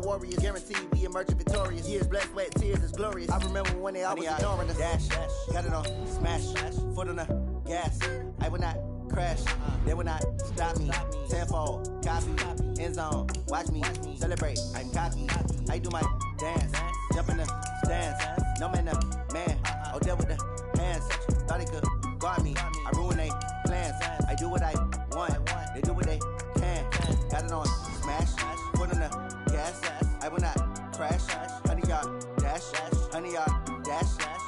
warriors, guaranteed we emerging victorious. Years, blood, sweat, tears is glorious. I remember when they always ignoring us. Dash, got it on, smash, foot on the gas. I will not crash, they will not stop me. Tenfold, copy, end zone, watch me celebrate. I'm cocky, I do my dance, jump in the stands. No man, the man, oh, deal with the hands. Thought they could guard me, I ruin they plans. I do what I want, they do what they can. Got it on, smash, foot on the gas. I will not crash, 100 yard dash, 100 yard dash,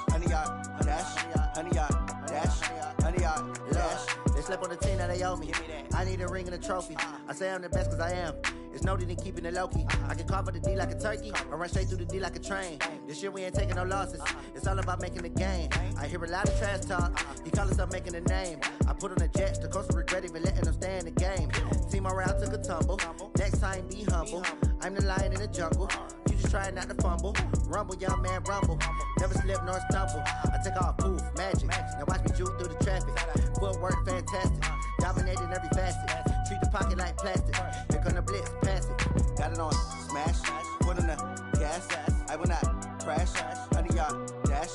100 yard dash, 100 yard dash, 100 yard dash. They slept on the team that they owe me. I need a ring and a trophy. I say I'm the best cause I am. It's no need in keeping it low-key. I can carve up the D like a turkey or run straight through the D like a train. This year we ain't taking no losses. It's all about making the game. I hear a lot of trash talk. He call himself making a name. I put on the Jets. The coach will regret even letting them stay in the game. Team morale took a tumble. Next time be humble. I'm the lion in the jungle. You just try not to fumble. Rumble, young man, rumble. Never slip nor stumble. I take off, poof, magic. Now watch me juke through the traffic. Footwork fantastic. Dominating every facet. Treat the pocket like plastic. Here come the blitz, pass it. Got it on, smash. Foot on the gas. I will not crash. 100 yard dash.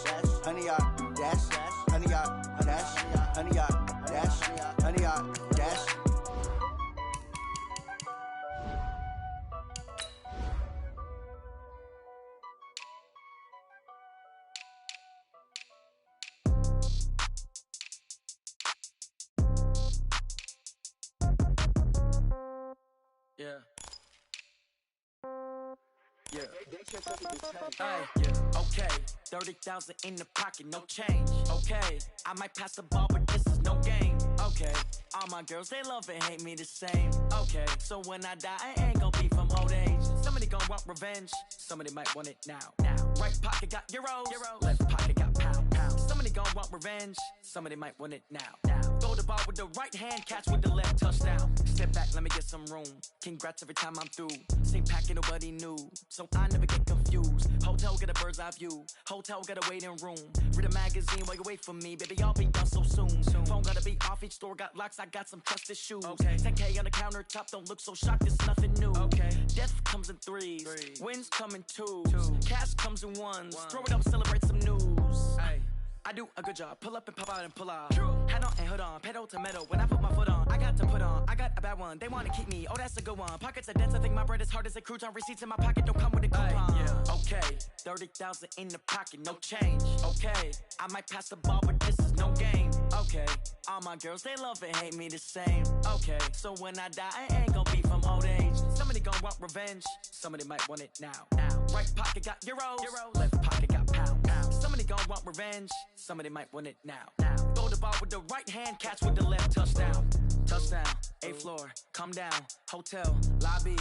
100 yard dash. 100 yard dash. 100 yard dash. 100 yard dash. Yeah. Yeah. Hey, yeah. Okay. 30,000 in the pocket, no change. Okay. I might pass the ball, but this is no game. Okay. All my girls, they love and hate me the same. Okay. So when I die, I ain't gon' be from old age. Somebody gon' want revenge. Somebody might want it now. Right pocket got euros. Left pocket got pound. Somebody gon' want revenge. Somebody might want it now. Throw the ball with the right hand, catch with the left, touchdown. Step back, let me get some room. Congrats every time I'm through. Same packet, nobody knew, so I never get confused. Hotel get a bird's eye view. Hotel got a waiting room. Read a magazine while you wait for me, baby. I'll be done so soon. Phone gotta be off, each store got locks. I got some trusted shoes. 10K on the countertop, don't look so shocked. It's nothing new. Death comes in threes. Wins come in twos. Cash comes in ones. Throw it up, celebrate some news. I do a good job, pull up and pop out and pull out. Head on and hood on, pedal to metal. When I put my foot on, I got to put on. I got a bad one, they wanna keep me, oh that's a good one. Pockets are dense, I think my bread is hard as a crouton. Receipts in my pocket don't come with a coupon. Okay, 30,000 in the pocket, no change. Okay, I might pass the ball, but this is no game. Okay, all my girls, they love and hate me the same. Okay, so when I die, I ain't gon' be from old age. Somebody gon' want revenge, somebody might want it now. Right pocket got euros. Left pocket got pound. Somebody gon' want revenge, somebody might want it now. Throw the ball with the right hand, catch with the left, touchdown. Touchdown, 8th floor, come down, hotel, lobby.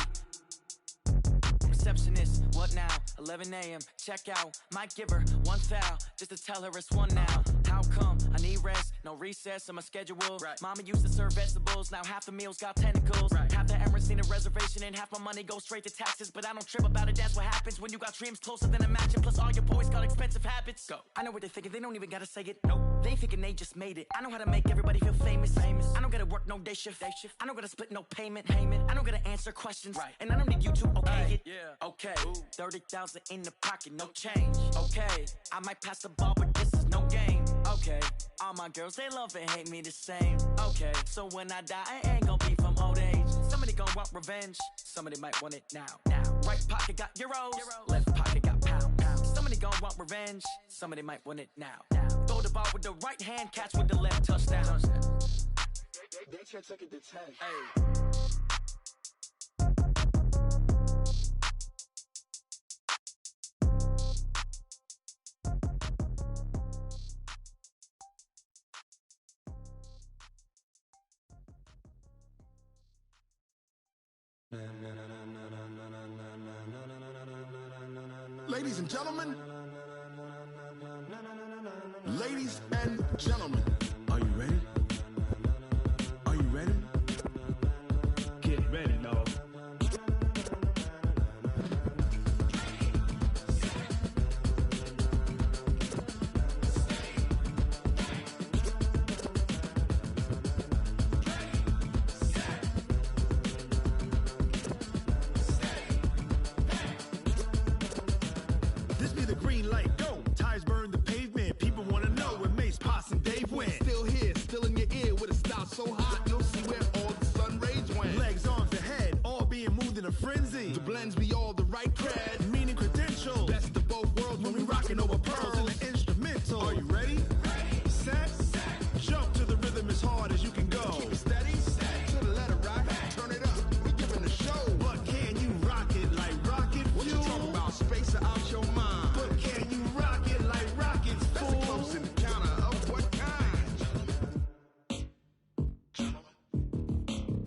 Receptionist, what now? 11 a.m., check out. Might give her one foul, just to tell her it's one now. How come? I need rest, no recess on my schedule. Mama used to serve vegetables, now half the meals got tentacles. Half the Emirates need a reservation and half my money goes straight to taxes. But I don't trip about it, that's what happens when you got dreams closer than a mansion. Plus all your boys got expensive habits. Go. I know what they're thinking, they don't even gotta say it. Nope. They ain't thinking they just made it. I know how to make everybody feel famous. I don't gotta work no day shift. I don't gotta split no payment. I don't gotta answer questions. And I don't need you to okay it. Okay, 30,000 in the pocket, no change. Okay, I might pass the ball, but this is no game. Okay, all my girls, they love and hate me the same. Okay, so when I die, I ain't gon' be from old age. Somebody gon' want revenge, somebody might want it now. Right pocket got euros. Left pocket got pound. Somebody gon' want revenge, somebody might want it now. Throw the ball with the right hand, catch with the left, touchdown. They can't take it to 10. Hey. Ladies and gentlemen, ladies and gentlemen, are you ready? Are you ready? Get ready, dog. lends me all the right cred, meaning credentials. Best of both worlds when we rockin' over pearls in the instrumental. Are you ready? Set. Jump to the rhythm as hard as you can go. Keep it steady. To the letter right. Turn it up. We giving the show. But can you rock it like rocket fuel? What you talking about? Space out your mind. But can you rock it like rockets, fool? That's a close encounter of what kind?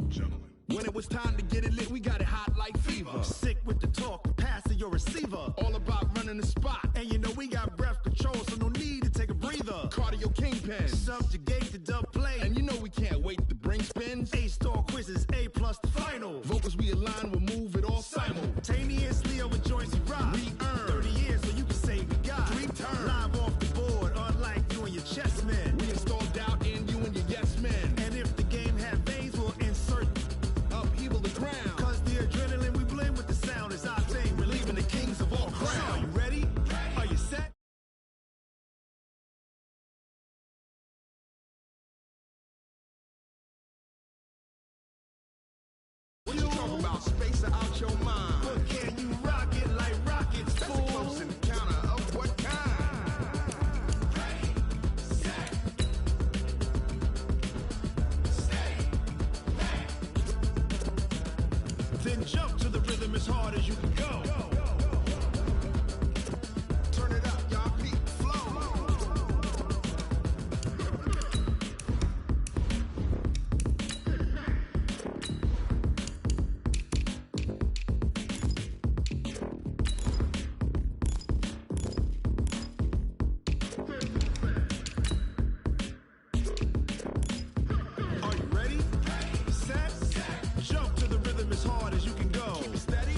Gentlemen. When it was time to get it lit, we got it hot like fever. Sick with the talk, the pass to your receiver. All about running the spot. And you know we got breath control, so no need to take a breather. Cardio kingpin. Subjugate the dub play. And you know we can't wait to bring spins. A-star quizzes, A+ the final. Vocals we align, we'll move it all simultaneously over joints we rock. We earn 30 years so you can say we got 3 turns. Live off the board, unlike you and your chess men. We install doubt in you and your yes men. And if the game had veins, we'll insert upheaval the ground. Cause the adrenaline we blend with the sound is our thing. Relieving the kings of all crowns. So are you ready? Are you set? What you talking about? Space out your mind. But can you rock it like rockets, fool? That's a close encounter of what kind? Ready, set, stay, then jump to the rhythm as hard as you can go. Turn it up, y'all. Peak flow. Are you ready? Set. Jump to the rhythm as hard as you can go. Keep it steady.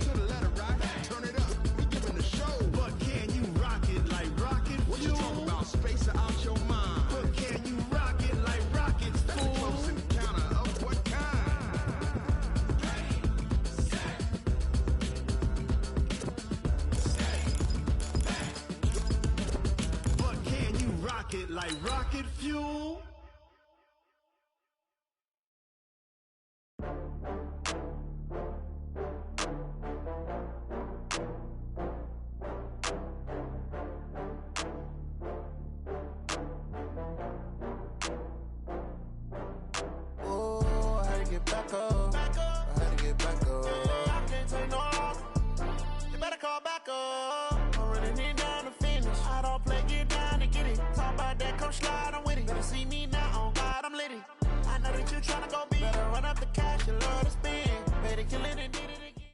To the letter right. Turn it up. We giving the show. But can you rock it like rocket fuel? What you talking about? Space out your mind. But can you rock it like rockets, fool? That's a close encounter of what kind? But can you rock it like rocket fuel? Oh, I had to get back up. I had to get back up. I can't take no loss. You better call back up. I'm running it down to finish. I don't play, get down to get it. Talk about that, come slide, I'm with it. Better see me now, on God, I'm litty. I know that you tryna go big. Better run up the cash, you love to spend. Better kill it and did it again.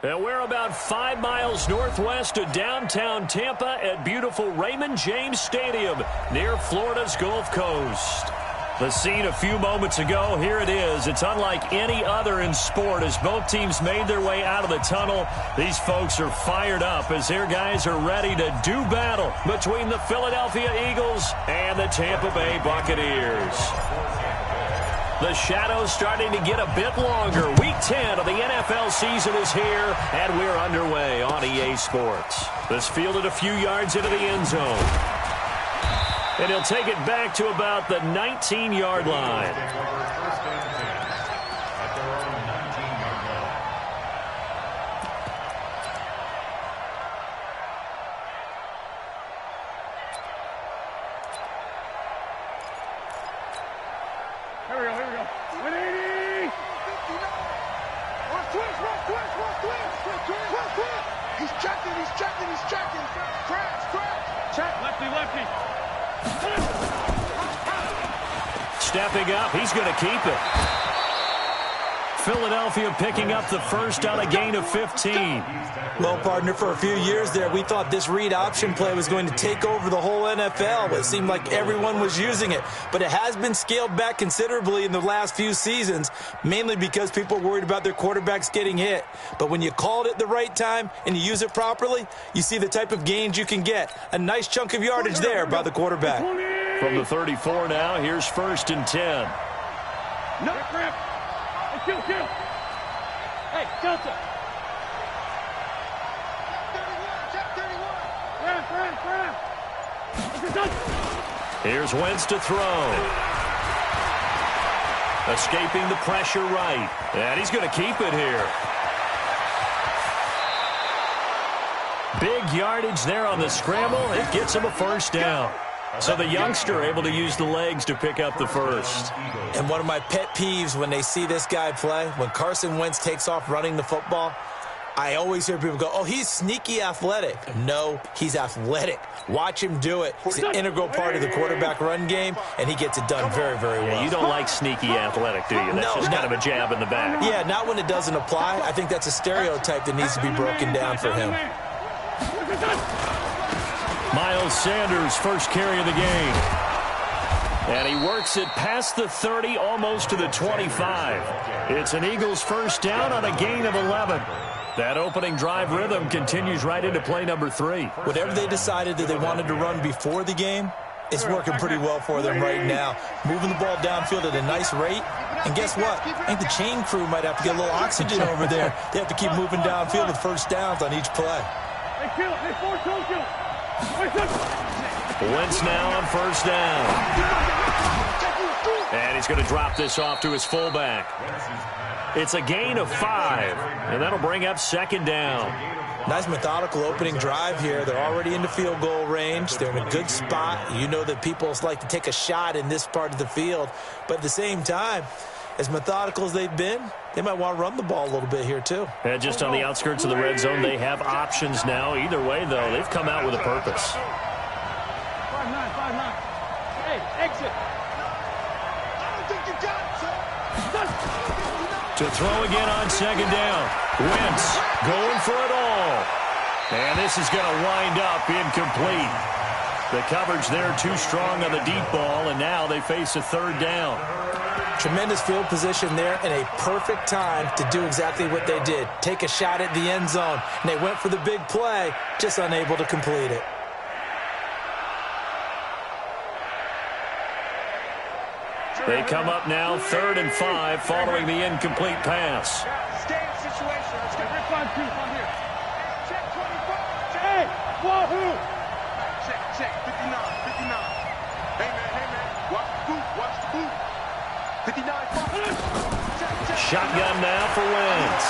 And we're about 5 miles northwest of downtown Tampa at beautiful Raymond James Stadium near Florida's Gulf Coast. The scene a few moments ago, here it is. It's unlike any other in sport as both teams made their way out of the tunnel. These folks are fired up as their guys are ready to do battle between the Philadelphia Eagles and the Tampa Bay Buccaneers. The shadows starting to get a bit longer. Week 10 of the NFL season is here, and we're underway on EA Sports. This fielded a few yards into the end zone. And he'll take it back to about the 19-yard line. Here we go. 180! Twist! He's checking! Crash! Check, lefty! Stepping up, he's going to keep it. Philadelphia picking up the first on a gain of 15. Well, partner, for a few years there, we thought this read option play was going to take over the whole NFL. It seemed like everyone was using it, but it has been scaled back considerably in the last few seasons, mainly because people are worried about their quarterbacks getting hit. But when you call it at the right time and you use it properly, you see the type of gains you can get. A nice chunk of yardage there by the quarterback. From the 34 now, here's 1st and 10. No. Kill. Hey, Johnson. Check 31. Here's Wentz to throw. Escaping the pressure right. And he's going to keep it here. Big yardage there on the scramble. It gets him a first down. So the youngster able to use the legs to pick up the first. And one of my pet peeves when they see this guy play, when Carson Wentz takes off running the football, I always hear people go, oh, he's sneaky athletic. No, he's athletic. Watch him do it. He's an integral part of the quarterback run game, and he gets it done very, very well. Yeah, you don't like sneaky athletic, do you? That's just kind of a jab in the back. Yeah, not when it doesn't apply. I think that's a stereotype that needs to be broken down for him. Miles Sanders, first carry of the game. And he works it past the 30, almost to the 25. It's an Eagles first down on a gain of 11. That opening drive rhythm continues right into play number 3. Whatever they decided that they wanted to run before the game, it's working pretty well for them right now. Moving the ball downfield at a nice rate. And guess what? I think the chain crew might have to get a little oxygen over there. They have to keep moving downfield with first downs on each play. Wentz now on first down. And he's going to drop this off to his fullback. It's a gain of 5, and that'll bring up second down. Nice methodical opening drive here. They're already into field goal range. They're in a good spot. You know that people like to take a shot in this part of the field. But at the same time, as methodical as they've been, they might want to run the ball a little bit here too. And just on the outskirts of the red zone, they have options now. Either way, though, they've come out with a purpose. 5-9. Hey, exit. To throw again on second down. Wentz going for it all. And this is going to wind up incomplete. The coverage there too strong on the deep ball, and now they face a third down. Tremendous field position there and a perfect time to do exactly what they did. Take a shot at the end zone. And they went for the big play, just unable to complete it. They come up now 3rd and 5 following the incomplete pass. Situation. Let's get Rick on two. Come here. Check 25. Hey, wahoo! Check. 59. Hey, man. Watch the boot. 59. Shotgun now for Wentz.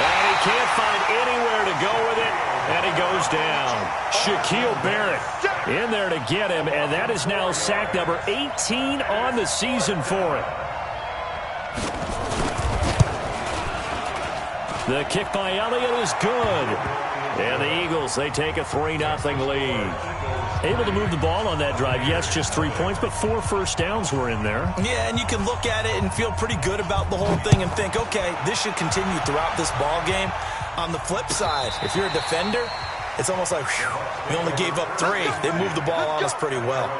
And he can't find anywhere to go with it, and he goes down. Shaquille Barrett in there to get him, and that is now sack number 18 on the season for him. The kick by Elliott is good. And the Eagles, they take a 3-0 lead. Able to move the ball on that drive. Yes, just 3 points, but 4 first downs were in there. Yeah, and you can look at it and feel pretty good about the whole thing and think, okay, this should continue throughout this ball game. On the flip side, if you're a defender, it's almost like, whew, we only gave up 3. They moved the ball on us pretty well.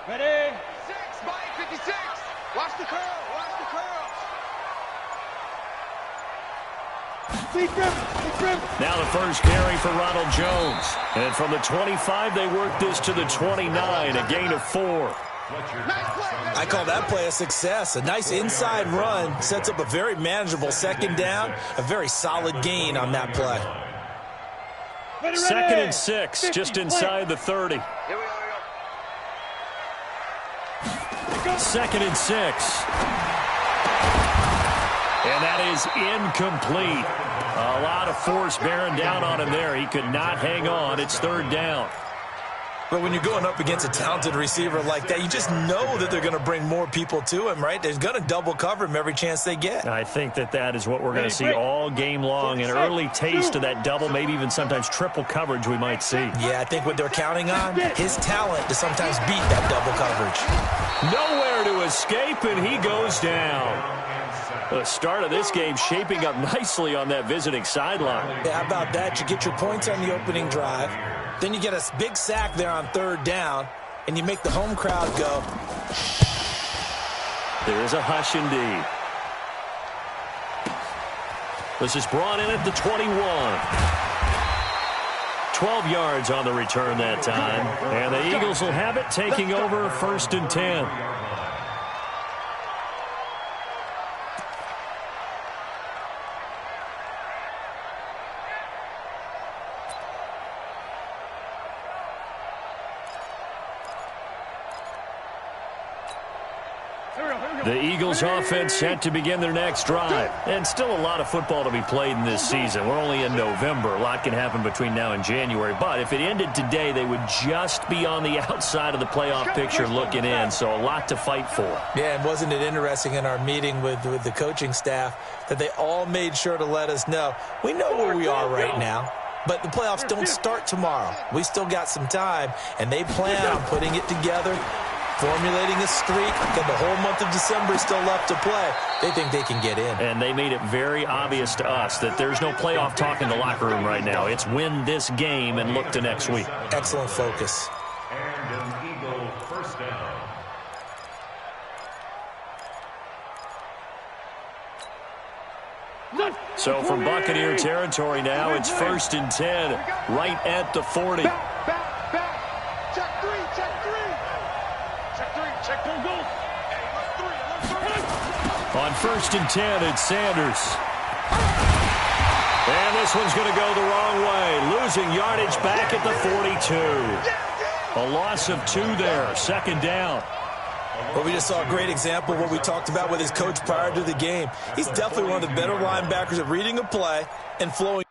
Ready? 6 by 56. Watch the curl. Now the first carry for Ronald Jones. And from the 25, they work this to the 29, a gain of 4. I call that play a success. A nice inside run sets up a very manageable second down, a very solid gain on that play. 2nd and 6, just inside the 30. Here we go. 2nd and 6. And that is incomplete. A lot of force bearing down on him there. He could not hang on. It's 3rd down. But when you're going up against a talented receiver like that, you just know that they're going to bring more people to him, right? They're going to double cover him every chance they get. I think that is what we're going to see all game long. An early taste of that double, maybe even sometimes triple coverage we might see. Yeah, I think what they're counting on, his talent to sometimes beat that double coverage. Nowhere to escape, and he goes down. The start of this game shaping up nicely on that visiting sideline. Yeah, how about that? You get your points on the opening drive. Then you get a big sack there on 3rd down, and you make the home crowd go. There is a hush indeed. This is brought in at the 21. 12 yards on the return that time. And the Eagles will have it, taking over 1st and 10. The Eagles offense set to begin their next drive. And still a lot of football to be played in this season. We're only in November. A lot can happen between now and January. But if it ended today, they would just be on the outside of the playoff picture looking in. So a lot to fight for. Yeah, and wasn't it interesting in our meeting with the coaching staff that they all made sure to let us know, we know where we are right now. But the playoffs don't start tomorrow. We still got some time, and they plan on putting it together, formulating a streak, and the whole month of December is still left to play. They think they can get in. And they made it very obvious to us that there's no playoff talk in the locker room right now. It's win this game and look to next week. Excellent focus. And an Eagle first down. So from Buccaneer territory now, it's 1st and 10, right at the 40. Back. Check three. Check go. Hey, look three. On 1st and 10, it's Sanders. And this one's going to go the wrong way, losing yardage back at the 42. A loss of 2 there, 2nd down. Well, we just saw a great example of what we talked about with his coach prior to the game. He's definitely one of the better linebackers at reading a play and flowing.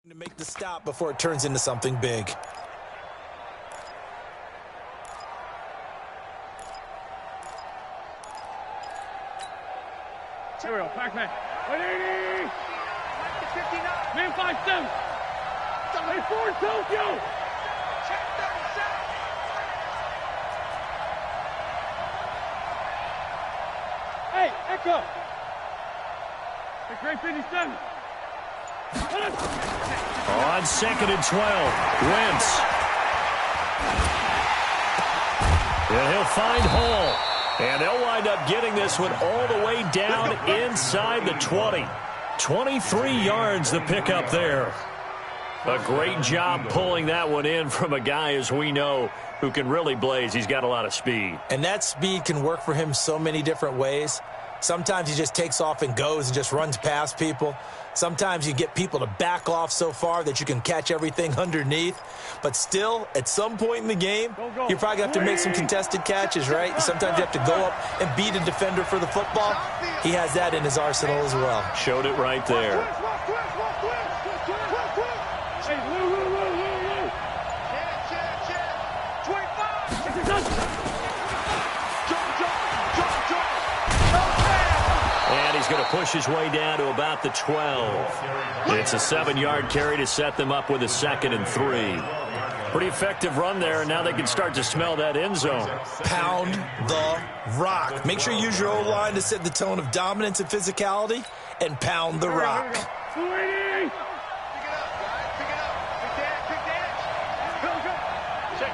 To make the stop before it turns into something big. Here we go, Pac-Man. 180! 59! Man 5-7! Hey, 4 Tokyo! Check 37! Hey, Echo! Hey, great 57! On 2nd and 12, Wentz. And he'll find Hall. And they'll wind up getting this one all the way down inside the 20. 23 yards the pickup there. A great job pulling that one in from a guy, as we know, who can really blaze. He's got a lot of speed. And that speed can work for him so many different ways. Sometimes he just takes off and goes and just runs past people. Sometimes you get people to back off so far that you can catch everything underneath. But still, at some point in the game, you're probably going to have to make some contested catches, right? Sometimes you have to go up and beat a defender for the football. He has that in his arsenal as well. Showed it right there. And he's going to push his way down to about the 12. It's a 7-yard carry to set them up with a 2nd and 3. Pretty effective run there, and now they can start to smell that end zone. Pound the rock. Make sure you use your O-line to set the tone of dominance and physicality, and pound the rock. Pick it up, guys. Pick it up. Pick the edge. Check.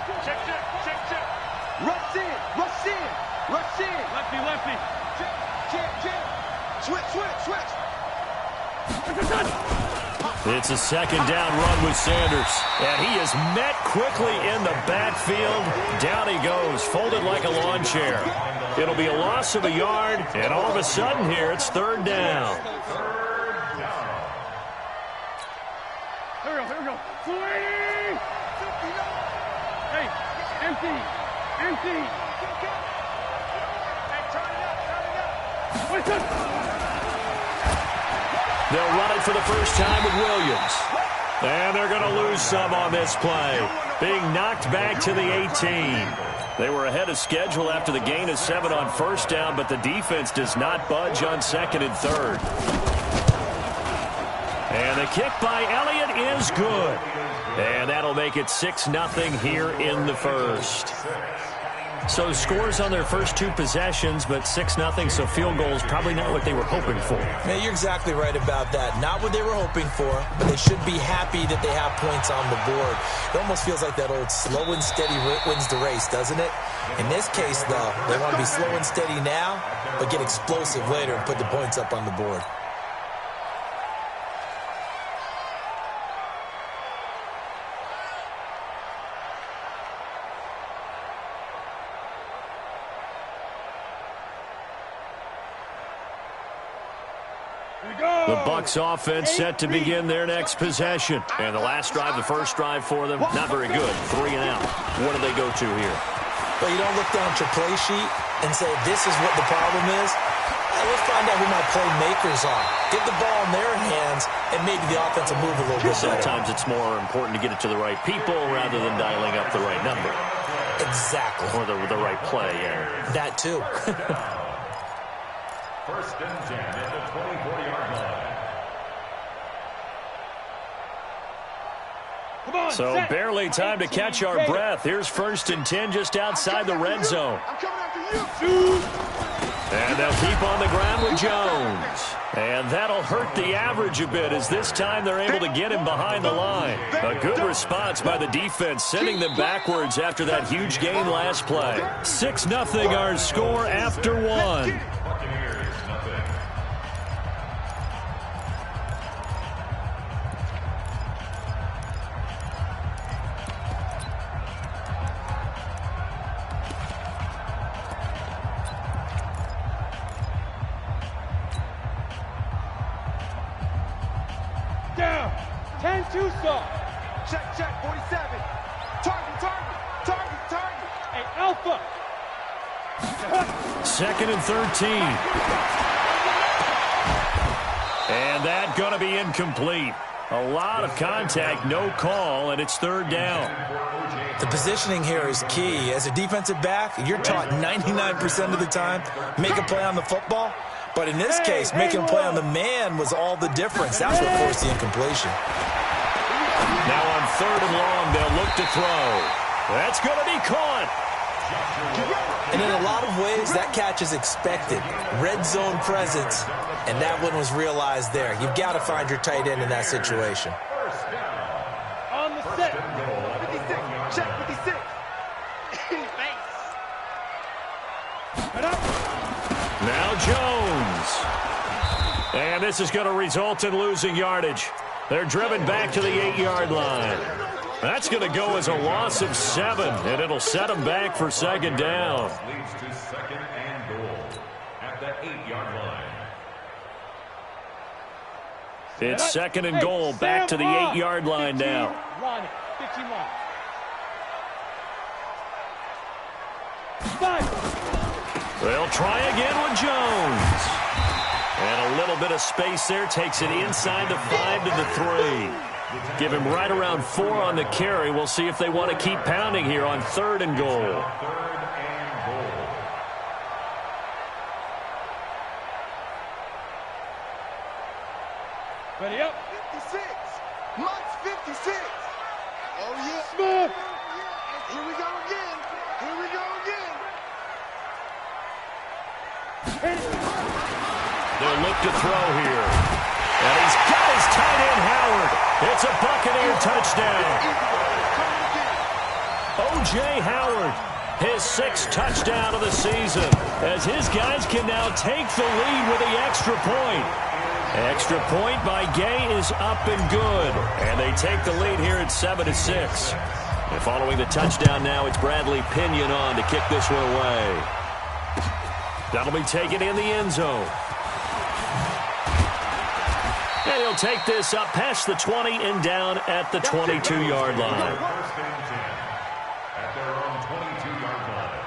Rush in. Lefty. Check. Switch. It's a 2nd down run with Sanders. And he is met quickly in the backfield. Down he goes, folded like a lawn chair. It'll be a loss of a yard, and all of a sudden here, it's 3rd down. Here we go. 280! Hey, empty. Hey, turn it up. What's up? They'll run it for the first time with Williams. And they're going to lose some on this play, being knocked back to the 18. They were ahead of schedule after the gain of 7 on first down, but the defense does not budge on second and third. And the kick by Elliott is good. And that'll make it 6-0 here in the first. So scores on their first 2 possessions, but 6-0, so field goals probably not what they were hoping for. Yeah, you're exactly right about that. Not what they were hoping for, but they should be happy that they have points on the board. It almost feels like that old slow and steady wins the race, doesn't it? In this case, though, they want to be slow and steady now, but get explosive later and put the points up on the board. The Bucs offense set to begin their next possession. And the last drive, the first drive for them, not very good. 3 and out. What do they go to here? Well, you don't look down at your play sheet and say, this is what the problem is. Let's find out who my playmakers are. Get the ball in their hands, and maybe the offense will move a little bit better. Sometimes it's more important to get it to the right people rather than dialing up the right number. Exactly. Or the right play, yeah. That, too. First and 10 at the 24-yard line. So barely time to catch our breath. Here's first and 10 just outside the red zone. And they'll keep on the ground with Jones. And that'll hurt the average a bit as this time they're able to get him behind the line. A good response by the defense, sending them backwards after that huge gain last play. 6-0 our score after 1. Down. 10-2 saw. Check, 47. Target. Hey, Alpha. Second and 13. And that going to be incomplete. A lot of contact, no call, and it's third down. The positioning here is key. As a defensive back, you're taught 99% of the time, make a play on the football. But in this case, making a play on the man was all the difference. That's what forced the incompletion. Now on third and long, they'll look to throw. That's going to be caught. And in a lot of ways, that catch is expected. Red zone presence, and that one was realized there. You've got to find your tight end in that situation. On the set. 56. Check 56. Now Jones. And this is going to result in losing yardage. They're driven back to the 8-yard line. That's going to go as a loss of 7, and it'll set them back for second down. Leads to second and goal at the 8-yard line. It's second and goal, back to the 8-yard line now. Line it. 15 line. 5. They'll try again with Jones. And a little bit of space there takes it inside the 5 to the 3. Give him right around 4 on the carry. We'll see if they want to keep pounding here on third and goal. Third and goal. Ready up. 56. Mike's 56. Oh, yeah. Smith. Here we go again. They'll look to throw here. And he's got his tight end, Howard. It's a Buccaneer touchdown. O.J. Howard, his 6th touchdown of the season, as his guys can now take the lead with the extra point. Extra point by Gay is up and good. And they take the lead here at 7-6. And following the touchdown now, it's Bradley Pinion on to kick this one away. That'll be taken in the end zone. And he'll take this up past the 20 and down at the 22-yard line. First and 10 at their own 22-yard line.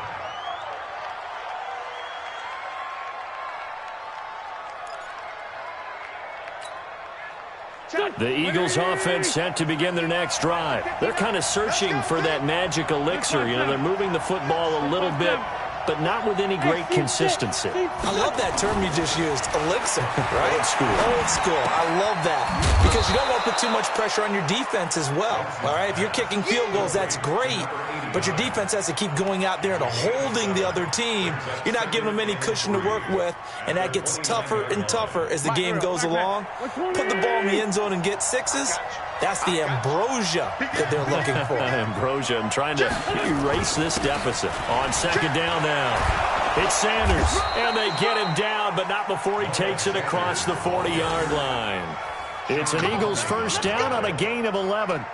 The Eagles offense set to begin their next drive. They're kind of searching for that magic elixir. You know, they're moving the football a little bit, but not with any great consistency. I love that term you just used, elixir, right? Old school. Old school. I love that because you don't want to put too much pressure on your defense as well, all right? If you're kicking field goals, that's great, but your defense has to keep going out there and holding the other team. You're not giving them any cushion to work with, and that gets tougher and tougher as the game goes along. Put the ball in the end zone and get sixes. That's the ambrosia that they're looking for. Ambrosia and trying to erase this deficit. On second down now, it's Sanders, and they get him down, but not before he takes it across the 40-yard line. It's an Eagles first down on a gain of 11.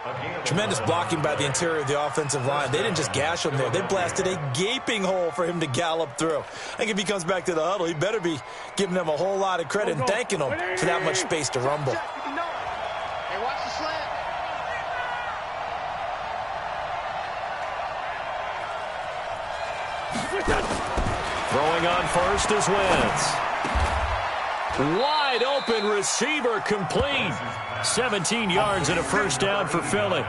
Tremendous blocking by the interior of the offensive line. They didn't just gash him there. They blasted a gaping hole for him to gallop through. I think if he comes back to the huddle, he better be giving them a whole lot of credit and thanking them for that much space to rumble. Hey, watch the slant. Throwing on first is Wentz. Wide open receiver complete. 17 yards and a first down for Philly.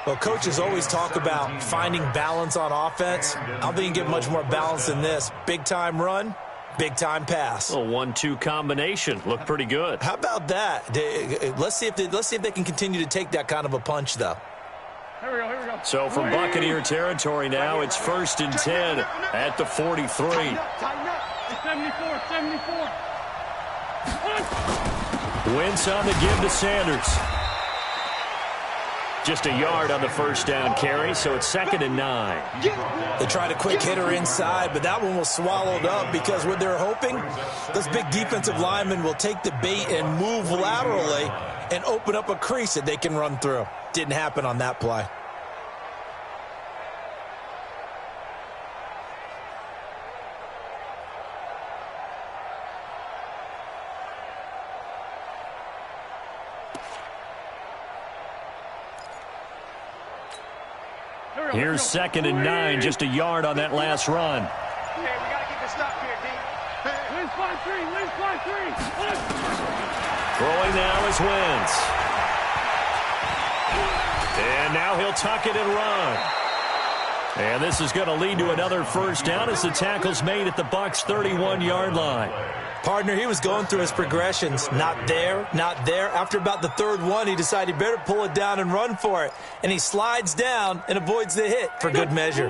Well, coaches always talk about finding balance on offense. I don't think you can get much more balance than this. Big-time run, big-time pass. A 1-2 combination. Looked pretty good. How about that? Let's see if they can continue to take that kind of a punch, though. Here we go. So from Buccaneer territory now, it's 1st and 10 at the 43. Tighten up. It's 74. Wentz on the give to Sanders. Just a yard on the first down carry, so it's 2nd and 9. They tried a quick hitter inside, but that one was swallowed up because what they're hoping, those big defensive linemen will take the bait and move laterally and open up a crease that they can run through. Didn't happen on that play. Here's 2nd and 9, just a yard on that last run. Hey, we got to get this stop here, D. Wins 5-3. Throwing now is Wentz. And now he'll tuck it and run. And this is going to lead to another first down as the tackle's made at the Bucs' 31-yard line. Partner, he was going through his progressions. Not there, not there. After about the third one, he decided he better pull it down and run for it. And he slides down and avoids the hit for good measure.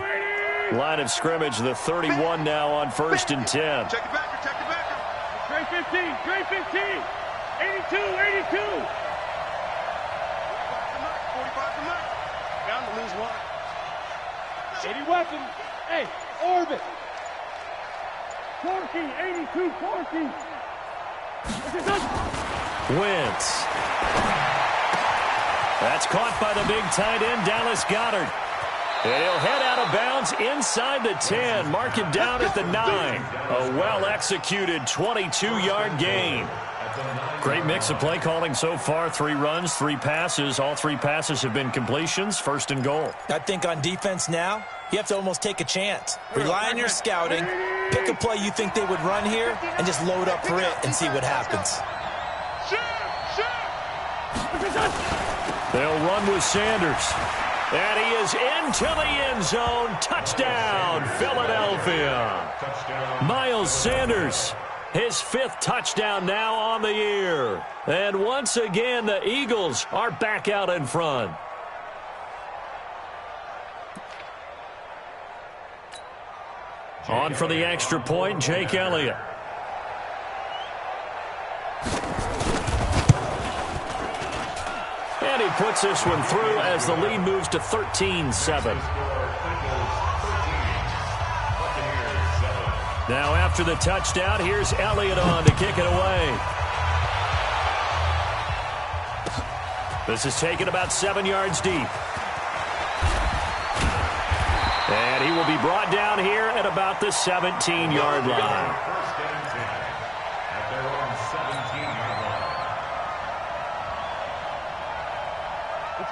Line of scrimmage, the 31 now on 1st and 10. Check it back. Great 15. 82. 45 to Mike. Bound to lose one. 80 weapons. Hey, orbit. Corky, 82, Corky. Wentz. That's caught by the big tight end, Dallas Goedert. And he'll head out of bounds inside the 10. Mark it down at the 9. A well-executed 22-yard gain. Great mix of play calling so far. 3 runs, 3 passes. All 3 passes have been completions. 1st and goal. I think on defense now, you have to almost take a chance. Rely on your scouting. Pick a play you think they would run here and just load up for it and see what happens. They'll run with Sanders. And he is into the end zone. Touchdown, Philadelphia. Miles Sanders, his 5th touchdown now on the year. And once again, the Eagles are back out in front. On for the extra point, Jake Elliott. And he puts this one through as the lead moves to 13-7. Now after the touchdown, here's Elliott on to kick it away. This is taken about 7 yards deep. And he will be brought down here at about the 17-yard line.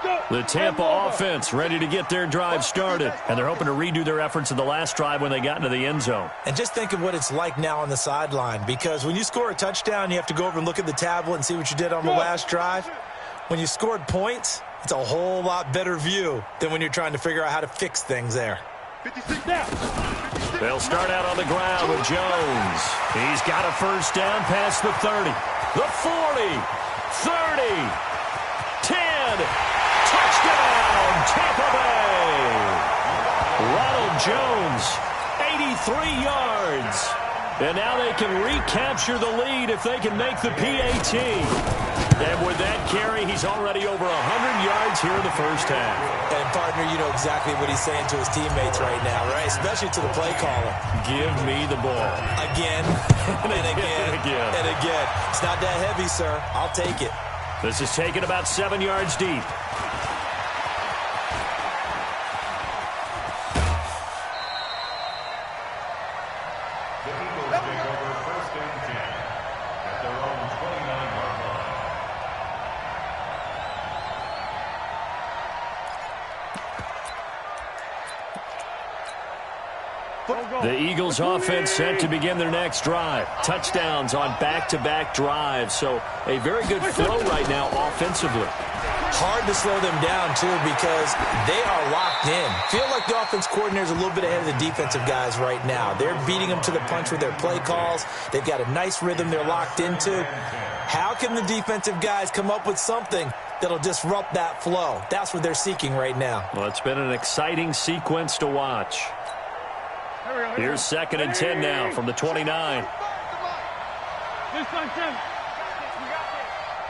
The Tampa offense ready to get their drive started, and they're hoping to redo their efforts in the last drive when they got into the end zone. And just think of what it's like now on the sideline, because when you score a touchdown, you have to go over and look at the tablet and see what you did on the last drive. When you scored points, it's a whole lot better view than when you're trying to figure out how to fix things there. They'll start out on the ground with Jones. He's got a first down past the 30, the 40, 30, 10. Touchdown, Tampa Bay. Ronald Jones, 83 yards. And now they can recapture the lead if they can make the PAT. And with that carry, he's already over 100 yards here in the first half. And, partner, you know exactly what he's saying to his teammates right now, right? Especially to the play caller. Give me the ball. Again, and again, and again. It's not that heavy, sir. I'll take it. This is taken about 7 yards deep. The Eagles offense set to begin their next drive. Touchdowns on back-to-back drives. So a very good flow right now offensively. Hard to slow them down, too, because they are locked in. Feel like the offense coordinator is a little bit ahead of the defensive guys right now. They're beating them to the punch with their play calls. They've got a nice rhythm they're locked into. How can the defensive guys come up with something that'll disrupt that flow? That's what they're seeking right now. Well, it's been an exciting sequence to watch. Here's 2nd and 10 now from the 29.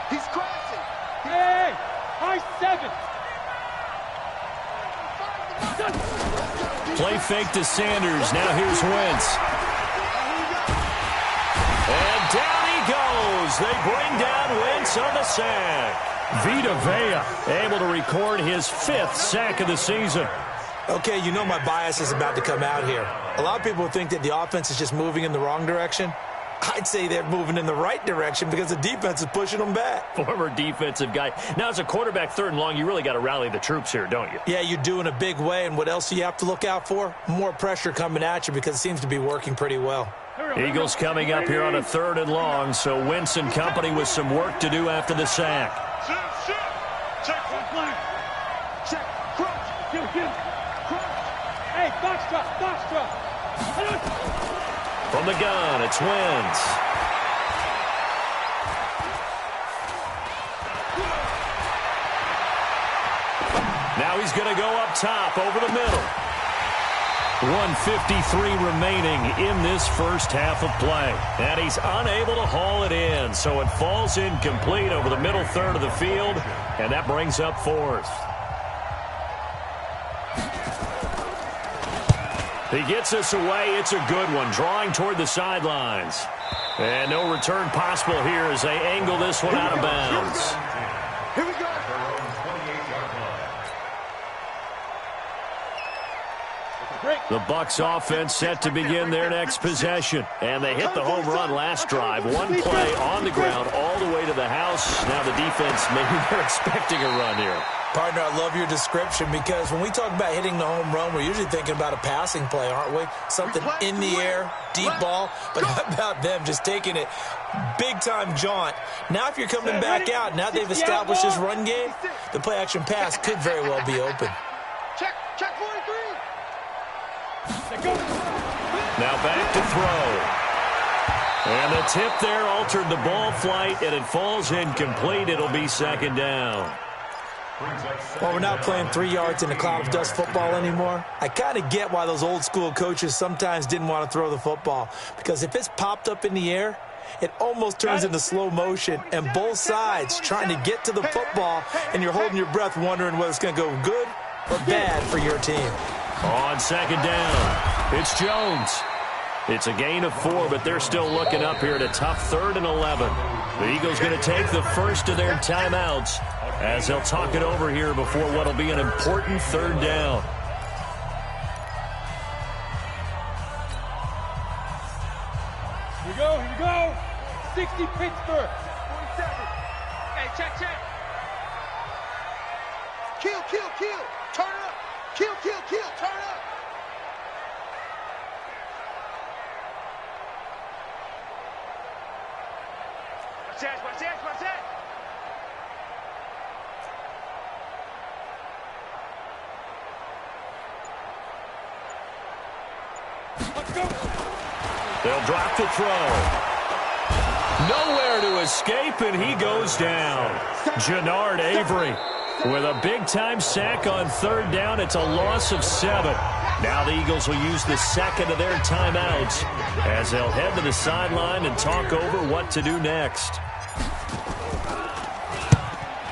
He's crossing. Hey, high 7. Play fake to Sanders. Now here's Wentz. And down he goes. They bring down Wentz on the sack. Vita Vea able to record his 5th sack of the season. Okay, you know my bias is about to come out here. A lot of people think that the offense is just moving in the wrong direction. I'd say they're moving in the right direction because the defense is pushing them back. Former defensive guy. Now, as a quarterback 3rd and long, you really got to rally the troops here, don't you? Yeah, you do in a big way. And what else do you have to look out for? More pressure coming at you because it seems to be working pretty well. Eagles coming up here on a 3rd and long, so Wentz and company with some work to do after the sack. Check one flag. Check. Crunch. Hey, box drop. From the gun, it's Wentz. Now he's going to go up top over the middle. 1:53 remaining in this first half of play. And he's unable to haul it in, so it falls incomplete over the middle 3rd of the field, and that brings up 4th. He gets us away. It's a good one, drawing toward the sidelines. And no return possible here as they angle this one out of bounds. Here we go. The Bucs offense set to begin their next possession. And they hit the home run last drive. One play on the ground all the way to the house. Now the defense, maybe they're expecting a run here. Partner, I love your description because when we talk about hitting the home run, we're usually thinking about a passing play, aren't we? Something in the air, deep ball. But how about them just taking it big-time jaunt? Now if you're coming back out, now they've established this run game, the play-action pass could very well be open. Check 43. Now back to throw. And the tip there altered the ball flight, and it falls incomplete. It'll be 2nd down. Well, we're not playing 3 yards in a cloud of dust football anymore. I kind of get why those old school coaches sometimes didn't want to throw the football. Because if it's popped up in the air, it almost turns into slow motion. And both sides trying to get to the football, and you're holding your breath wondering whether it's going to go good or bad for your team. On 2nd down, it's Jones. It's a gain of 4, but they're still looking up here at a tough 3rd and 11. The Eagles going to take the first of their timeouts as they'll talk it over here before what will be an important 3rd down. Here we go. 60 Pittsburgh. 47. Hey, check. kill, kill, kill. Turn up. Kill, kill, kill. Turn up. Watch that, watch that. Let's go. They'll drop the throw. Nowhere to escape, and he goes down. Jannard Avery with a big-time sack on third down. It's a loss of 7. Now the Eagles will use the second of their timeouts as they'll head to the sideline and talk over what to do next.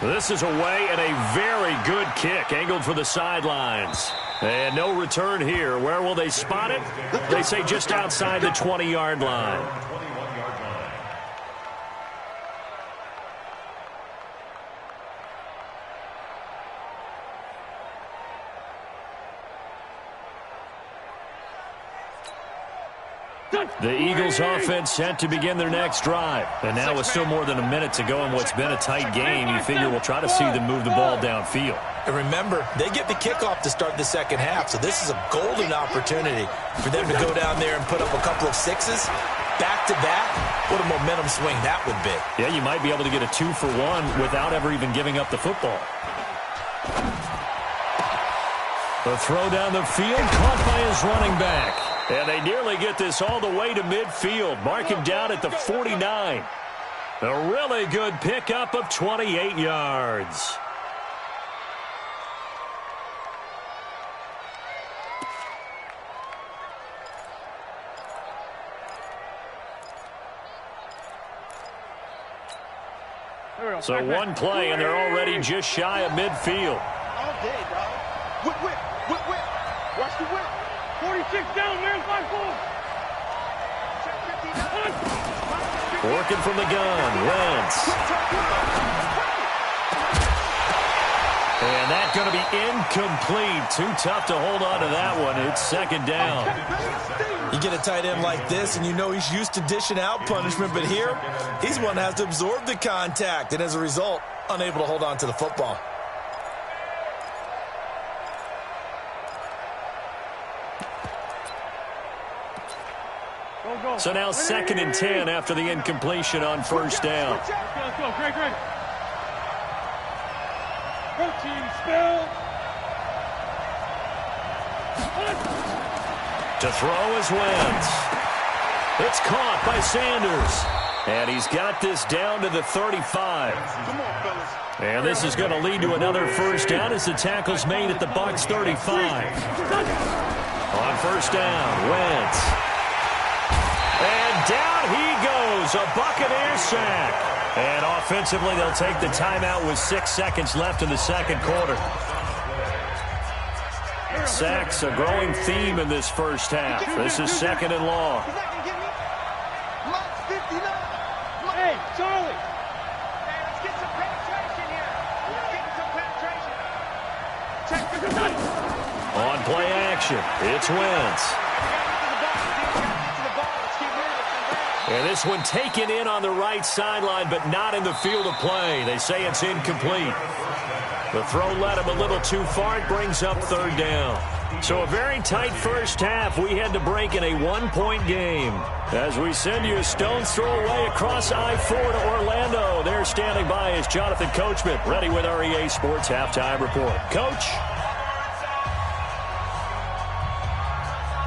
This is away and a very good kick angled for the sidelines. And no return here. Where will they spot it? They say just outside the 20-yard line. The Eagles offense set to begin their next drive. And now with still more than a minute to go in what's been a tight game, you figure we'll try to see them move the ball downfield. And remember, they get the kickoff to start the second half, so this is a golden opportunity for them to go down there and put up a couple of sixes back-to-back. What a momentum swing that would be. Yeah, you might be able to get a 2-for-1 without ever even giving up the football. The throw down the field, caught by his running back. And they nearly get this all the way to midfield. Mark him down at the 49. A really good pickup of 28 yards. So one play, and they're already just shy of midfield. All day, dog. Whip, whip, whip, whip. Watch the whip. 46 down, man, 5-4. Working from the gun, Wentz. And that's going to be incomplete. Too tough to hold on to that one. It's second down. You get a tight end like this, and you know he's used to dishing out punishment, but here, he's one that has to absorb the contact, and as a result, unable to hold on to the football. So now 2nd and 10 after the incompletion on first down. Let's go, Greg. Protein spill. To throw is Wentz. It's caught by Sanders. And he's got this down to the 35. Come on, fellas. And this is going to lead to another first down as the tackle's made at the Bucs 35. On first down, Wentz. And down he goes, a Buccaneer sack. And offensively, they'll take the timeout with 6 seconds left in the second quarter. Sacks, a growing theme in this first half. This is 2nd and long. Hey, Charlie. Let's get some penetration here. Check the gun. On play action, it's Wentz. And this one taken in on the right sideline, but not in the field of play. They say it's incomplete. The throw led him a little too far. It brings up third down. So a very tight first half. We had to break in a 1-point game. As we send you a stone's throw away across I-4 to Orlando. There standing by is Jonathan Coachman, ready with our EA Sports Halftime Report. Coach?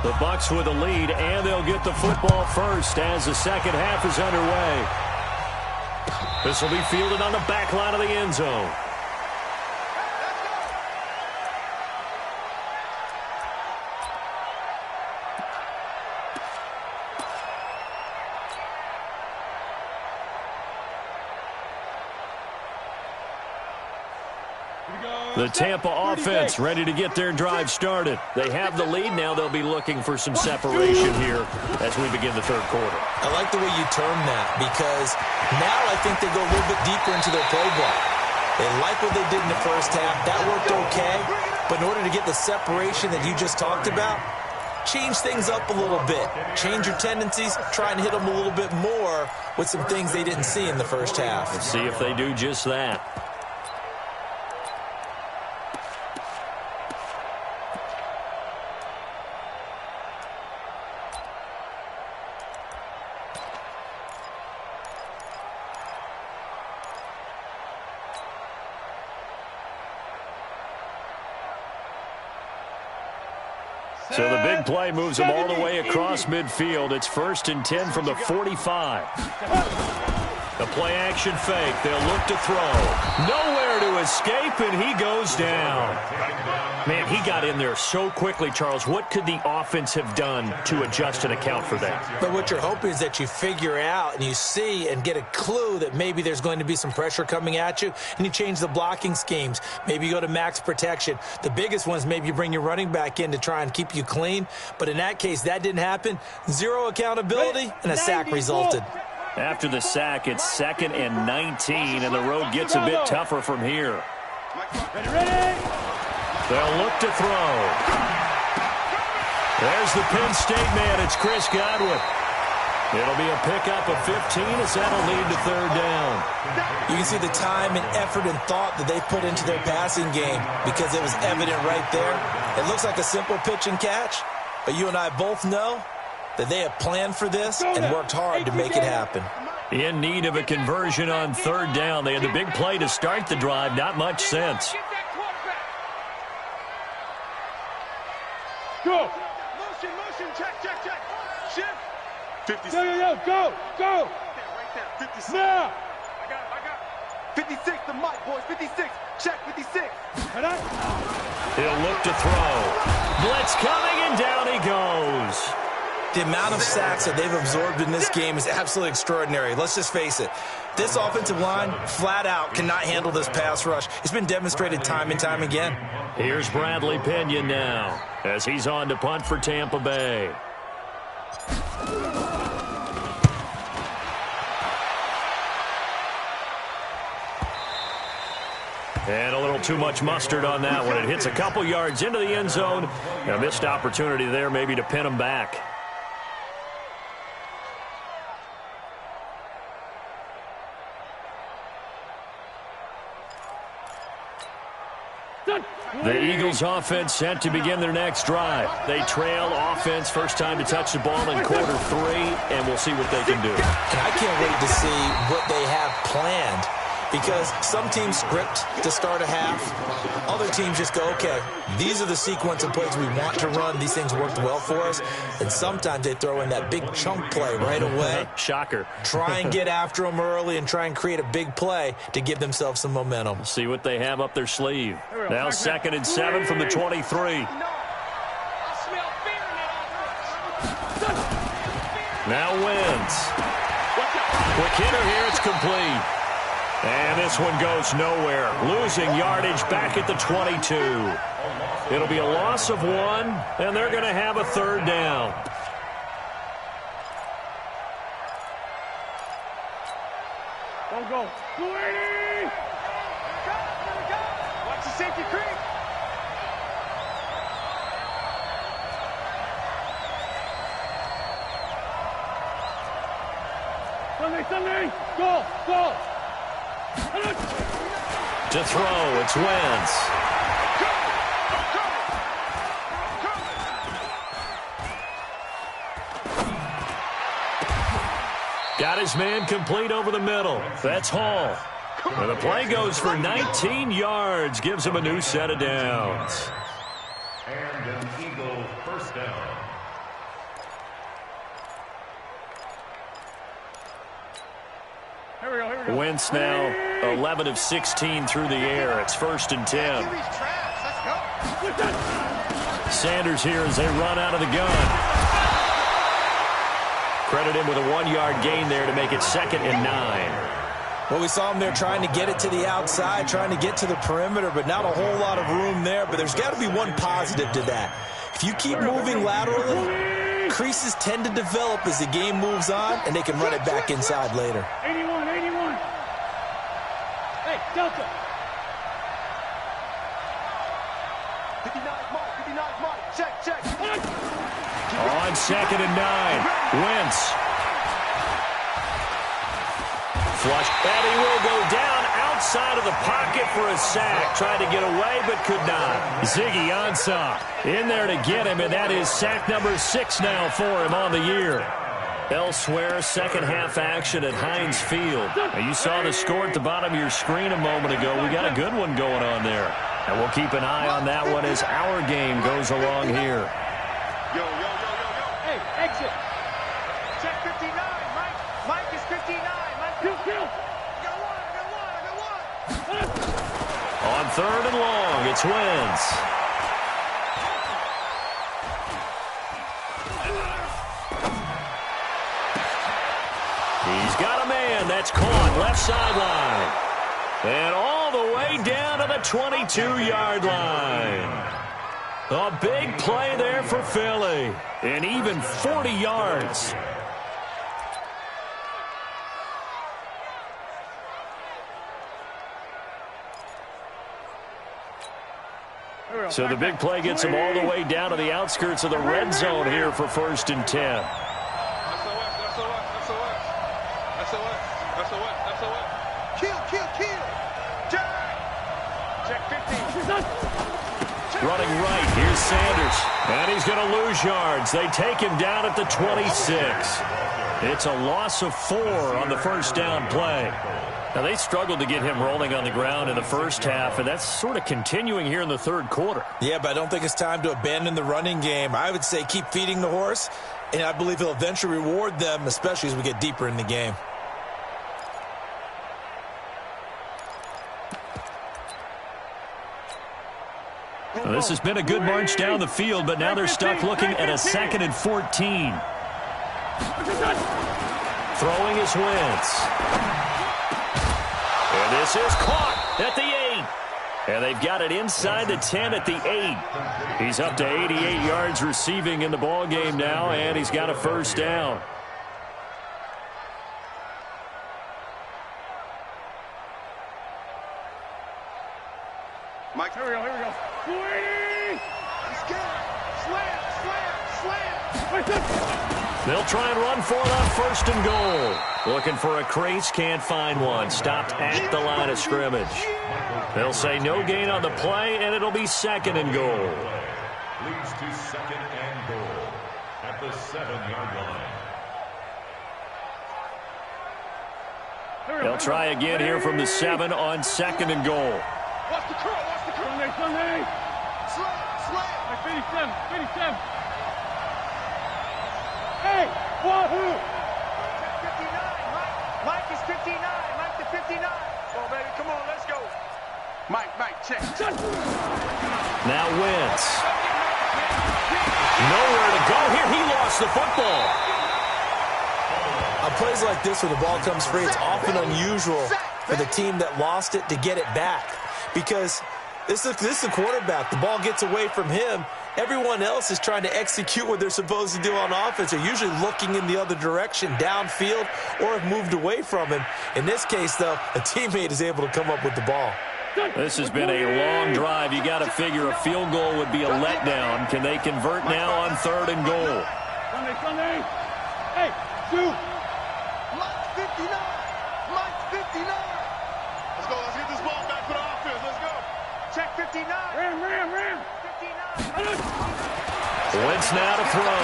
The Bucs with the lead, and they'll get the football first as the second half is underway. This will be fielded on the back line of the end zone. The Tampa offense ready to get their drive started. They have the lead. Now they'll be looking for some separation here as we begin the third quarter. I like the way you term that because now I think they go a little bit deeper into their playbook. They like what they did in the first half. That worked okay. But in order to get the separation that you just talked about, change things up a little bit. Change your tendencies. Try and hit them a little bit more with some things they didn't see in the first half. Let's see if they do just that. So the big play moves them all the way across midfield. It's 1st and 10 from the 45. The play action fake. They'll look to throw. Nowhere to escape, and he goes down. Man, he got in there so quickly, Charles. What could the offense have done to adjust and account for that? But what you're hoping is that you figure out and you see and get a clue that maybe there's going to be some pressure coming at you, and you change the blocking schemes. Maybe you go to max protection. The biggest ones, maybe you bring your running back in to try and keep you clean. But in that case, that didn't happen. Zero accountability, and a sack resulted. After the sack, it's 2nd and 19, and the road gets a bit tougher from here. Ready? They'll look to throw. There's the Penn State man. It's Chris Godwin. It'll be a pickup of 15 as that'll lead to 3rd down. You can see the time and effort and thought that they put into their passing game because it was evident right there. It looks like a simple pitch and catch, but you and I both know that they have planned for this and worked hard to make it happen. In need of a conversion on 3rd down. They had the big play to start the drive. Not much sense. Go. Motion, check. Shift. 56. Go. Right there, 56. Now. I got 56, the mic, boys, 56. Check, 56. He'll look to throw. Blitz coming, and down he goes. The amount of sacks that they've absorbed in this game is absolutely extraordinary. Let's just face it. This offensive line, flat out, cannot handle this pass rush. It's been demonstrated time and time again. Here's Bradley Pinion now as he's on to punt for Tampa Bay. And a little too much mustard on that one. It hits a couple yards into the end zone. A missed opportunity there maybe to pin him back. The Eagles offense set to begin their next drive. They trail offense, first time to touch the ball in quarter 3, and we'll see what they can do. And I can't wait to see what they have planned, because some teams script to start a half. Other teams just go, okay, these are the sequence of plays we want to run. These things worked well for us. And sometimes they throw in that big chunk play right away. Shocker. Try and get after them early and try and create a big play to give themselves some momentum. See what they have up their sleeve. Now 2nd and 7 from the 23. Now Wentz. Quick hitter here, it's complete. And this one goes nowhere. Losing yardage back at the 22. It'll be a loss of 1, and they're going to have a 3rd down. Go. 280. Watch the safety creep. Sunday. Go. To throw, it's Wentz. Got his man complete over the middle. That's Hall. And the play goes for 19 yards. Gives him a new set of downs. And an Eagle 1st down. Here we go. Wentz now 11 of 16 through the air. It's 1st and 10. Sanders here as they run out of the gun. Credit him with a 1-yard gain there to make it 2nd and 9. Well, we saw him there trying to get it to the outside, trying to get to the perimeter, but not a whole lot of room there. But there's got to be one positive to that. If you keep moving laterally, creases tend to develop as the game moves on, and they can run it back inside later. 81. Hey, Delta. 59 mark. Check. On 2nd and 9, Wentz. Flush, and he will go down outside of the pocket for a sack. Tried to get away, but could not. Ziggy Ansah in there to get him, and that is sack number 6 now for him on the year. Elsewhere, second half action at Heinz Field. Now, you saw the score at the bottom of your screen a moment ago. We got a good one going on there. And we'll keep an eye on that one as our game goes along here. Yo, yo, yo, yo, yo. Hey, exit. Check 59, Mike. Mike is 59. Mike, Kill. I got one. On 3rd and long, it's Wentz. He's got a man that's caught left sideline. And all the way down to the 22-yard line. A big play there for Philly. And even 40 yards. So the big play gets him all the way down to the outskirts of the red zone here for 1st and 10. Kill. Check 15. Running right, here's Sanders. And he's going to lose yards. They take him down at the 26. It's a loss of 4 on the first down play. Now, they struggled to get him rolling on the ground in the first half, and that's sort of continuing here in the third quarter. Yeah, but I don't think it's time to abandon the running game. I would say keep feeding the horse, and I believe he'll eventually reward them, especially as we get deeper in the game. Well, this has been a good march down the field, but now they're stuck looking at a 2nd and 14. Throwing is Wentz. And this is caught at the 8. And they've got it inside the 10 at the 8. He's up to 88 yards receiving in the ball game now, and he's got a first down. Mike, Here we go. 20! Let's go. Slam. They'll try and run for it on 1st and goal. Looking for a crease, can't find one. Stopped at the line of scrimmage. They'll say no gain on the play, and it'll be 2nd and goal. Leads to 2nd and goal at the 7-yard line. They'll try again here from the 7 on 2nd and goal. Watch the curl. Sunday. Slam. 57. Hey, wahoo! Check 59, Mike. Mike is 59. Mike to 59. Come on, baby. Come on, let's go. Mike, check. Now Wentz. Nowhere to go here. He lost the football. On plays like this where the ball comes free, it's often unusual for the team that lost it to get it back. Because this is the quarterback. The ball gets away from him. Everyone else is trying to execute what they're supposed to do on offense. They're usually looking in the other direction, downfield, or have moved away from him. In this case, though, a teammate is able to come up with the ball. This has been a long drive. You got to figure a field goal would be a letdown. Can they convert now on 3rd and goal? Sunday. Hey, shoot. Mike 59. Let's go. Let's get this ball back for the offense. Let's go. Check 59. Ram. 59. Wentz now to throw.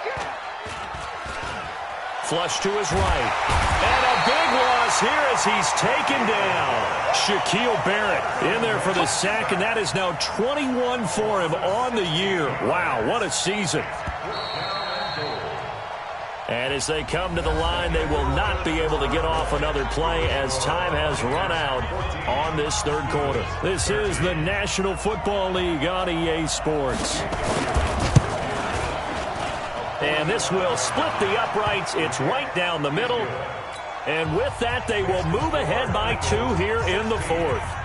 Kill. Flush to his right. And a big loss here as he's taken down. Shaquille Barrett in there for the sack, and that is now 21 for him on the year. Wow, what a season. And as they come to the line, they will not be able to get off another play as time has run out on this third quarter. This is the National Football League on EA Sports. And this will split the uprights. It's right down the middle. And with that, they will move ahead by 2 here in the 4th.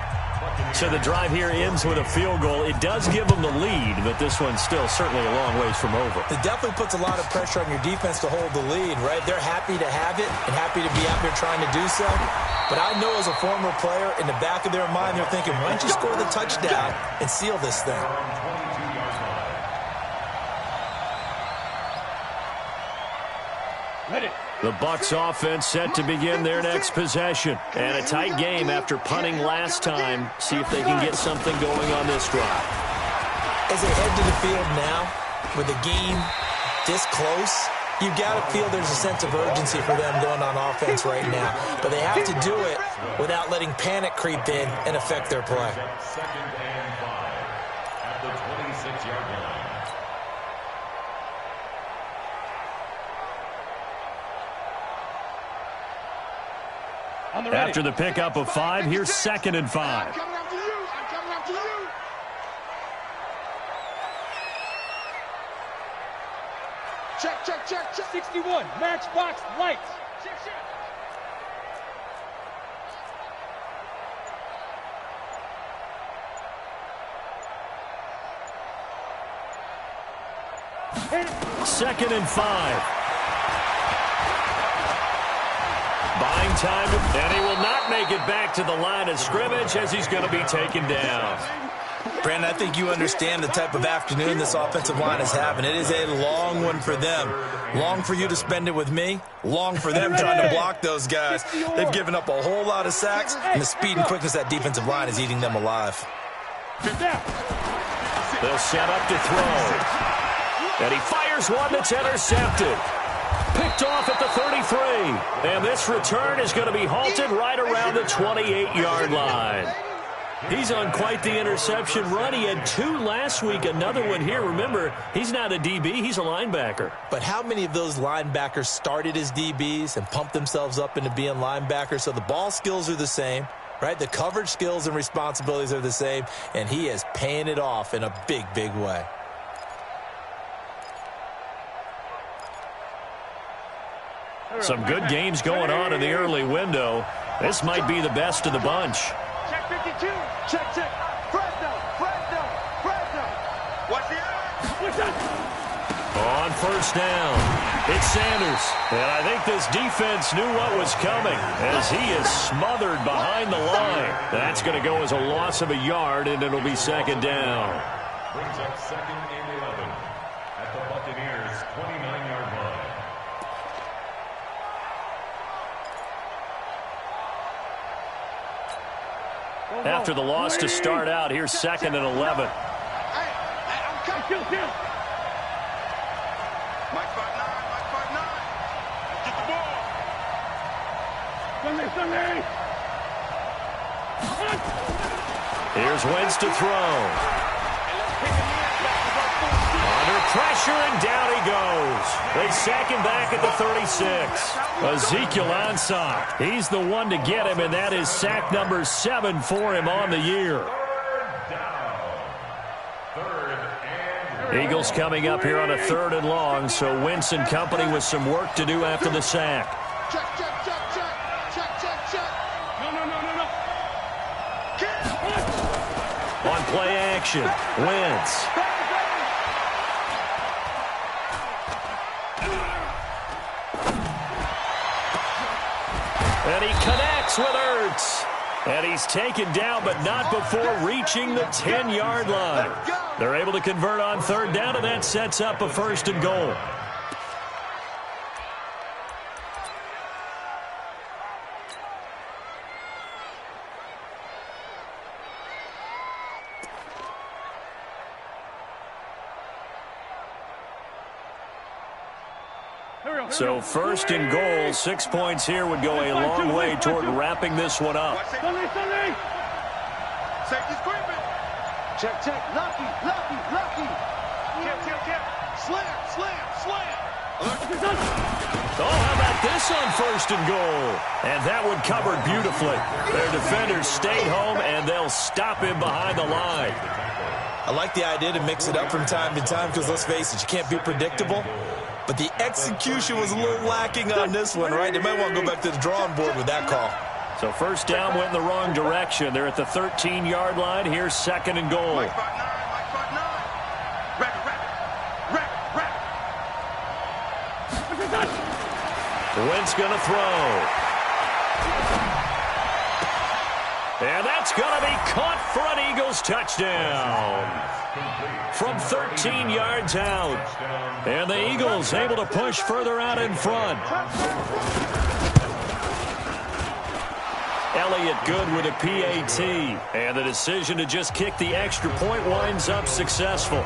So the drive here ends with a field goal. It does give them the lead, but this one's still certainly a long ways from over. It definitely puts a lot of pressure on your defense to hold the lead, right? They're happy to have it and happy to be out there trying to do so. But I know as a former player, in the back of their mind, they're thinking, why don't you score the touchdown and seal this thing? The Bucs offense set to begin their next possession. And a tight game after punting last time. See if they can get something going on this drive. As they head to the field now, with the game this close, you've got to feel there's a sense of urgency for them going on offense right now. But they have to do it without letting panic creep in and affect their play. the 26-yard line. After the pickup of 5, here's 2nd and 5. I'm coming after you. I'm coming after you. Check, check, check, check. 61, matchbox lights. Check, check. Second and 5. Buying time, and he will not make it back to the line of scrimmage as he's going to be taken down. Brandon, I think you understand the type of afternoon this offensive line is having. It is a long one for them. Long for you to spend it with me. Long for them trying to block those guys. They've given up a whole lot of sacks, and the speed and quickness of that defensive line is eating them alive. They'll set up to throw. And he fires one that's intercepted. Picked off at the 33. And this return is going to be halted right around the 28-yard line. He's on quite the interception run. He had 2 last week, another one here. Remember, he's not a DB, he's a linebacker. But how many of those linebackers started as DBs and pumped themselves up into being linebackers? So the ball skills are the same, right? The coverage skills and responsibilities are the same, and he is paying it off in a big, big way. Some good games going on in the early window. This might be the best of the bunch. Check 52. Check, check. Fresno, Fresno, Fresno. What's the On first down, it's Sanders. And I think this defense knew what was coming as he is smothered behind the line. That's going to go as a loss of a yard, and it'll be 2nd down. Brings up 2nd and 11 at the Buccaneers' 29-yard line. After the loss to start out, here's 2nd and 11. Hey, I'm coming. Kill, kill. Mike 5'9", Mike 5'9". Get the ball. Sunday, Sunday. Here's Wentz to throw. Under pressure, and down he goes. They sack him back at the 36. Ezekiel Ansah, he's the one to get him, and that is sack number 7 for him on the year. Eagles coming up here on a 3rd and long, so Wentz and company with some work to do after the sack. Check, check, check, check. Check, check, check. No. On play action, Wentz. And he connects with Ertz. And he's taken down, but not before reaching the 10-yard line. They're able to convert on 3rd down, and that sets up a 1st and goal. So 1st and goal, 6 points here would go a long way toward wrapping this one up. Sunday, Sunday. Safety screaming. Check, check. Lucky, lucky, lucky. Kill. Slam, slam, slam. Oh, how about this on 1st and goal? And that one covered beautifully. Their defenders stayed home, and they'll stop him behind the line. I like the idea to mix it up from time to time because, let's face it, you can't be predictable. But the execution was a little lacking on this one, right? They might want to go back to the drawing board with that call. So 1st down went in the wrong direction. They're at the 13-yard line. Here's 2nd and goal. Mike 5'9", Mike 5'9". Rack. Wentz going to throw. And that's going to be caught for an Eagles touchdown. From 13 yards out. And the Eagles able to push further out in front. Elliott good with a PAT. And the decision to just kick the extra point winds up successful.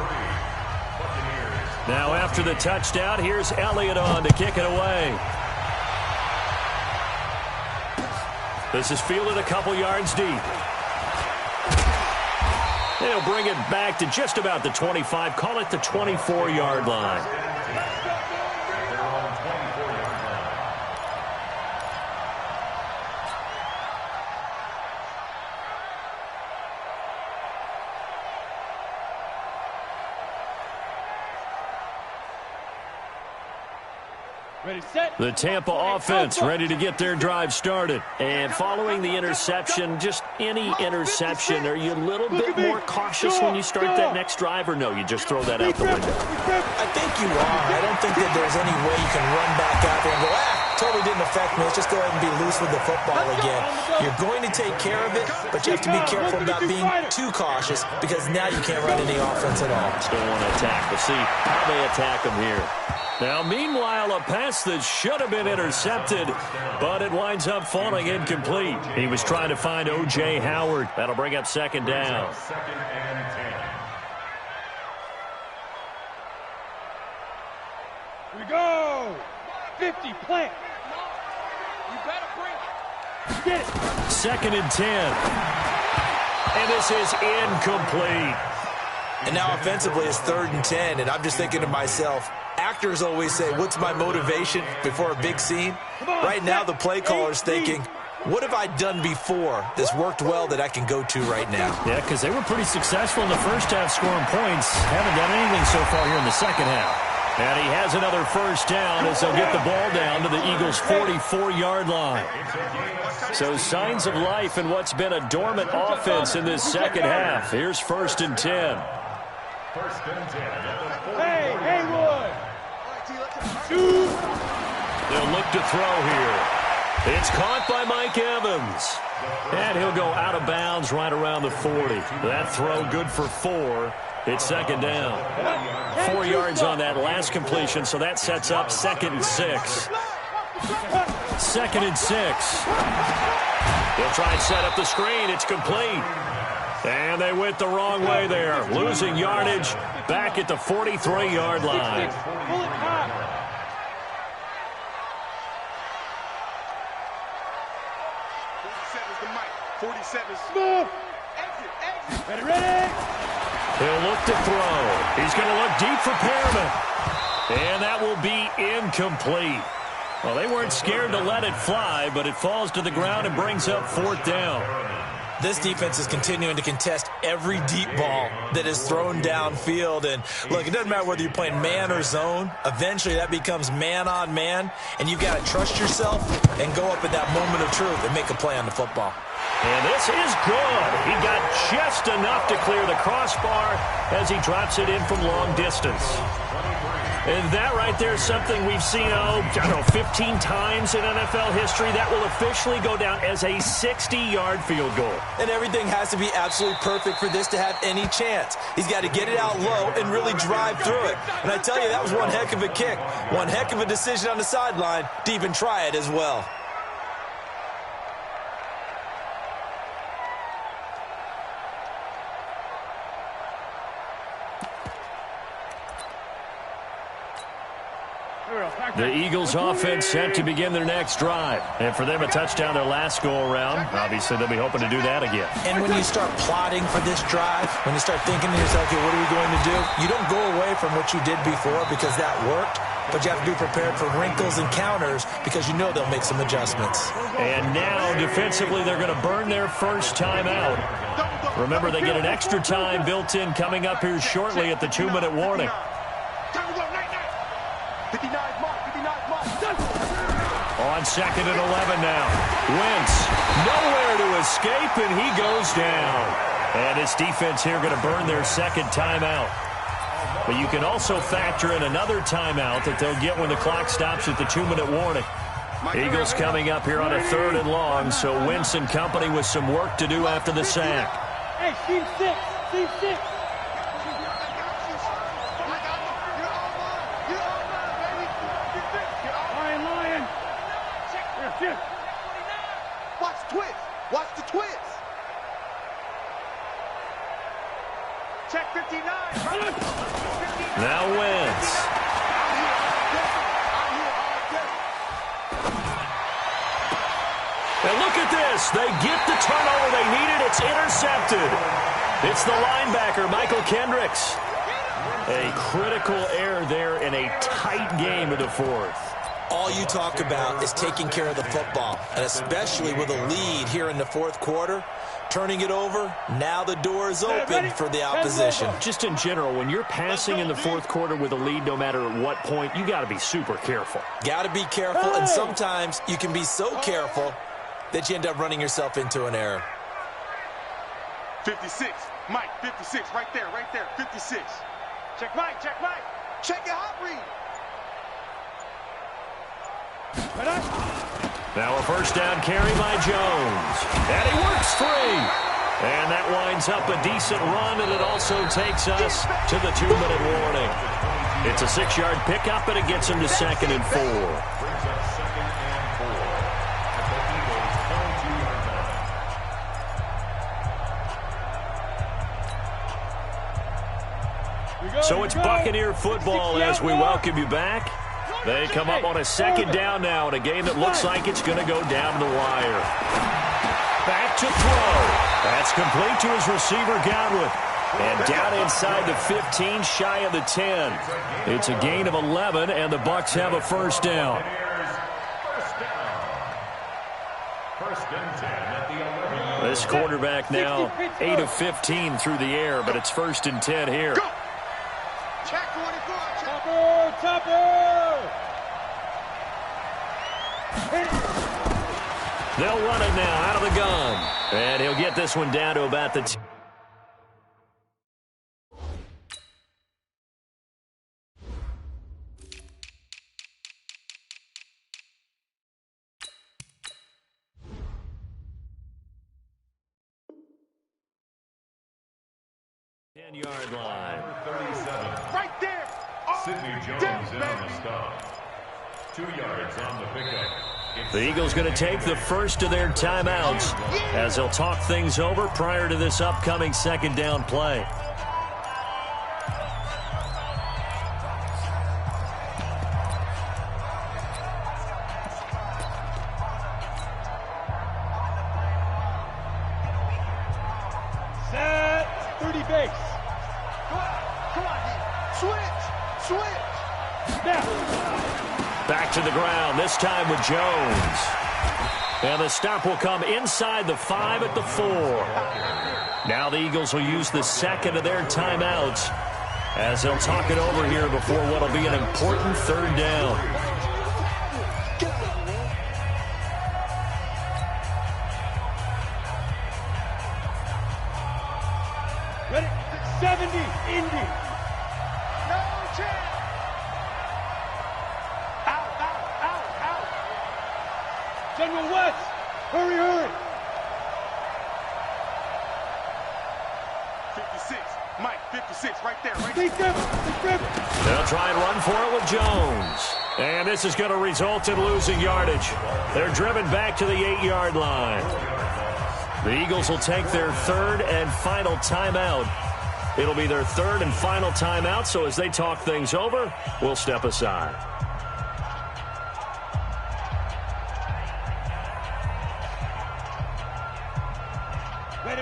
Now after the touchdown, here's Elliott on to kick it away. This is fielded a couple yards deep. They'll bring it back to just about the 25. Call it the 24-yard line. Ready, set. The Tampa offense ready to get their drive started. And following the interception, just any interception, are you a little bit more cautious when you start that next drive, or no, you just throw that out the window? I think you are. I don't think that there's any way you can run back out there and go, totally didn't affect me. Let's just go ahead and be loose with the football again. You're going to take care of it, but you have to be careful about being too cautious because now you can't run any offense at all. Still want to attack. We'll see how they attack them here. Now, meanwhile, a pass that should have been intercepted, but it winds up falling incomplete. He was trying to find O.J. Howard. That'll bring up second down. Second and 10. Here we go. 50, plant. You better bring it. Get it. Second and 10. And this is incomplete. And now offensively it's 3rd and 10, and I'm just thinking to myself, actors always say, what's my motivation before a big scene? Right now the play caller's thinking, what have I done before that's worked well that I can go to right now? Yeah, because they were pretty successful in the first half scoring points. Haven't done anything so far here in the second half. And he has another first down as they'll get the ball down to the Eagles' 44-yard line. So signs of life in what's been a dormant offense in this second half. Here's 1st and 10. First and 10. Hey, Haywood. They'll look to throw here. It's caught by Mike Evans. And he'll go out of bounds right around the 40. That throw good for 4. It's second down. 4 yards on that last completion, so that sets up 2nd and 6. 2nd and 6. They'll try and set up the screen. It's complete. And they went the wrong way there. Losing yardage back at the 43-yard line. Pull it high. 47's the mic. 47's Move. exit. Ready. He'll look to throw. He's going to look deep for Perriman. And that will be incomplete. Well, they weren't scared to let it fly, but it falls to the ground and brings up 4th down. This defense is continuing to contest every deep ball that is thrown downfield. And, look, it doesn't matter whether you're playing man or zone. Eventually, that becomes man on man. And you've got to trust yourself and go up at that moment of truth and make a play on the football. And this is good. He got just enough to clear the crossbar as he drops it in from long distance. And that right there is something we've seen, 15 times in NFL history. That will officially go down as a 60-yard field goal. And everything has to be absolutely perfect for this to have any chance. He's got to get it out low and really drive through it. And I tell you, that was one heck of a kick. One heck of a decision on the sideline to even try it as well. The Eagles offense set to begin their next drive. And for them, a touchdown their last go-around. Obviously, they'll be hoping to do that again. And when you start plotting for this drive, when you start thinking to yourself, okay, what are we going to do? You don't go away from what you did before because that worked, but you have to be prepared for wrinkles and counters because you know they'll make some adjustments. And now, defensively, they're going to burn their first time out. Remember, they get an extra time built in coming up here shortly at the 2-minute warning. 59 mark, 59 mark. On 2nd and 11 now. Wentz, nowhere to escape, and he goes down. And this defense here going to burn their second timeout. But you can also factor in another timeout that they'll get when the clock stops at the 2-minute warning. Eagles coming up here on a 3rd and long, so Wentz and company with some work to do after the sack. Hey, team 6. Team 6. Watch the twist. Watch the twist. Check 59. Now Wentz. And look at this. They get the turnover they needed. It's intercepted. It's the linebacker, Michael Kendricks. A critical error there in a tight game in the fourth. All you talk about is taking care of the football, and especially with a lead here in the fourth quarter, turning it over, now the door is open for the opposition. Just in general, when you're passing in the fourth quarter with a lead, no matter at what point, you got to be super careful. Got to be careful, and sometimes you can be so careful that you end up running yourself into an error. 56, Mike, 56, right there, 56. Check Mike, check your hot read. Now a first down carry by Jones. And he works free. And that winds up a decent run, and it also takes us to the 2-minute warning. It's a 6-yard pickup, and it gets him to 2nd and 4. So it's Buccaneer football as we welcome you back. They come up on a 2nd down now in a game that looks like it's going to go down the wire. Back to throw. That's complete to his receiver, Godwin. And down inside the 15, shy of the 10. It's a gain of 11, and the Bucs have a first down. This quarterback now 8 of 15 through the air, but it's 1st and 10 here. They'll run it now out of the gun. And he'll get this one down to about the 10. Yard line. 37. Right there. Sidney Jones in on the stop. 2 yards on the pickup. The Eagles going to take the first of their timeouts as they'll talk things over prior to this upcoming 2nd down play. Set. 30 base. Come on. Switch. Now. Back to the ground, this time with Jones. And the stop will come inside the 5 at the 4. Now the Eagles will use the 2nd of their timeouts as they'll talk it over here before what will be an important 3rd down. Ready? 70, Indy. No chance. General West, hurry. 56, Mike, 56, right there. They'll try and run for it with Jones. And this is going to result in losing yardage. They're driven back to the 8-yard line. The Eagles will take their 3rd and final timeout. It'll be their 3rd and final timeout, so as they talk things over, we'll step aside.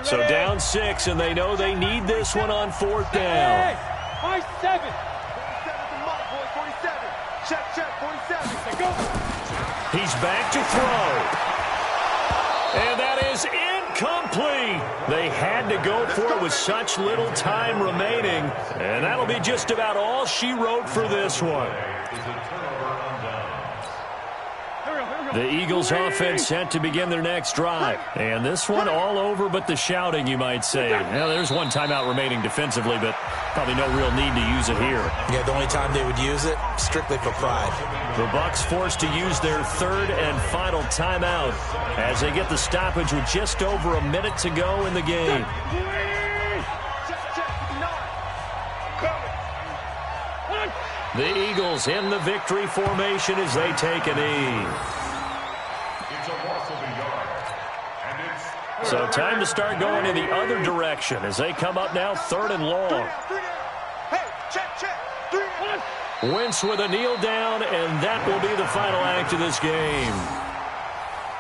So down 6, and they know they need this one on 4th down. My 7. 47 to Mike, boy, 47. Check, 47. Go. He's back to throw. And that is incomplete. They had to go for it with such little time remaining. And that'll be just about all she wrote for this one. The Eagles offense set to begin their next drive. And this one all over but the shouting, you might say. Now, there's one timeout remaining defensively, but probably no real need to use it here. Yeah, the only time they would use it, strictly for pride. The Bucs forced to use their 3rd and final timeout as they get the stoppage with just over a minute to go in the game. The Eagles in the victory formation as they take a knee. So time to start going in the other direction as they come up now 3rd and long. Wentz with a kneel down, and that will be the final act of this game.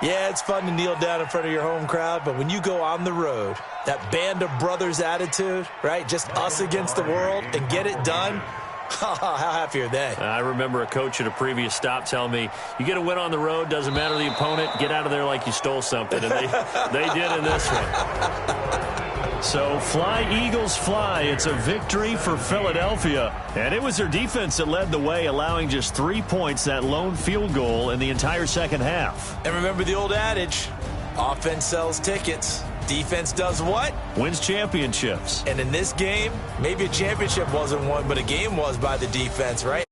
Yeah, it's fun to kneel down in front of your home crowd, but when you go on the road, that band of brothers attitude, right? Just us against the world and get it done. How happy are they? I remember a coach at a previous stop telling me, you get a win on the road, doesn't matter the opponent, get out of there like you stole something. And they did in this one. So fly, Eagles, fly. It's a victory for Philadelphia. And it was their defense that led the way, allowing just 3 points, that lone field goal in the entire second half. And remember the old adage, offense sells tickets. Defense does what? Wins championships. And in this game, maybe a championship wasn't won, but a game was by the defense, right?